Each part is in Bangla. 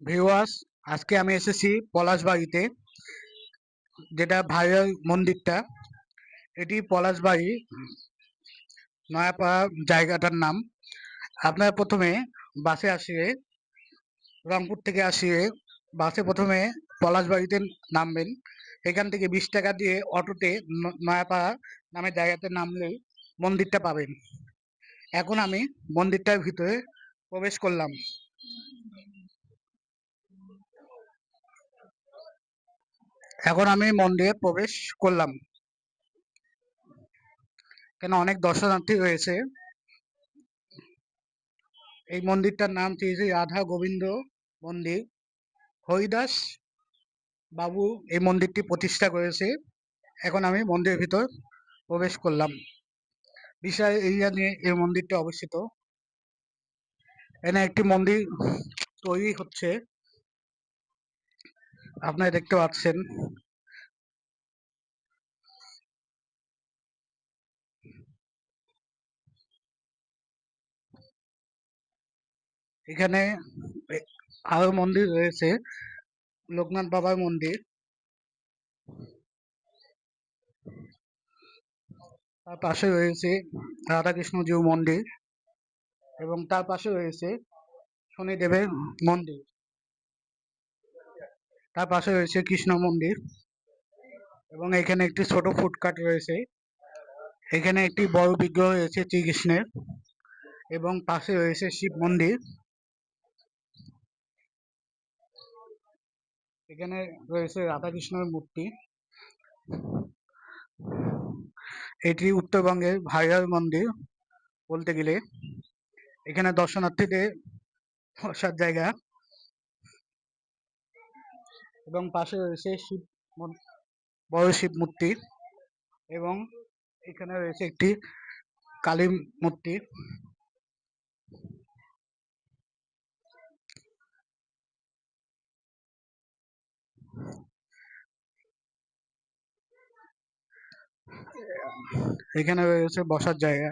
ভিউয়ার্স, আজকে আমি এসেছি পলাশবাড়িতে, যেটা ভাইরাল মন্দিরটা। এটি পলাশবাড়ি নয়াপাড়া জায়গাটার নাম। আপনারা প্রথমে বাসে আসিয়ে, রংপুর থেকে আসিয়ে বাসে প্রথমে পলাশবাড়িতে নামবেন। এখান থেকে 20 টাকা দিয়ে অটোতে নয়াপাড়া নামের জায়গাতে নামলেই মন্দিরটা পাবেন। এখন আমি মন্দিরটার ভিতরে প্রবেশ করলাম। এখন আমি মন্দিরে প্রবেশ করলাম। কেন অনেক দর্শনার্থী রয়েছে। এই মন্দিরটার নাম শ্রী রাধা গোবিন্দ মন্দির। হরিদাস বাবু এই মন্দিরটি প্রতিষ্ঠা করেছে। এখন আমি মন্দিরের ভিতর প্রবেশ করলাম। বিশাল এরিয়া নিয়ে এই মন্দিরটি অবস্থিত। এখানে একটি মন্দির তৈরি হচ্ছে, আপনারা দেখতে পাচ্ছেন। এখানে আরো মন্দির রয়েছে, লোকনাথ বাবার মন্দির, তার পাশে রয়েছে রাধাকৃষ্ণজিউ মন্দির, এবং তার পাশে রয়েছে শনিদেবের মন্দির, তার পাশে রয়েছে কৃষ্ণ মন্দির, এবং এখানে একটি ছোট ফুটকাট রয়েছে। এখানে একটি বড় বিগ্রহ রয়েছে শ্রীকৃষ্ণের, এবং পাশে রয়েছে শিব মন্দির। এখানে রয়েছে রাধাকৃষ্ণের মূর্তি। এটি উত্তরবঙ্গের ভাইরাল মন্দির বলতে গেলে। এখানে দর্শনার্থীদের বসার জায়গা, এবং পাশে রয়েছে বড় শিব মূর্তি, এবং এখানে রয়েছে একটি কালী মূর্তি। এখানে রয়েছে বসার জায়গা।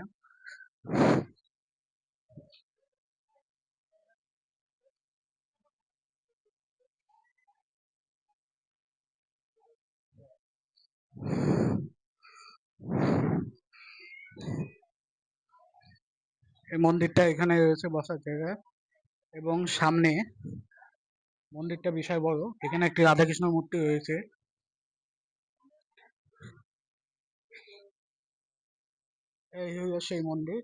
এই মন্দিরটা, এখানে রয়েছে বসার জায়গা, এবং সামনে মন্দিরটা বিশাল বড়। এখানে একটি রাধাকৃষ্ণ মূর্তি রয়েছে। এই হলো সেই মন্দির।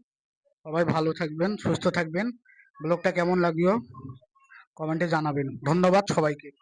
সবাই ভালো থাকবেন, সুস্থ থাকবেন। ব্লগটা কেমন লাগলো কমেন্টে জানাবেন। ধন্যবাদ সবাইকে।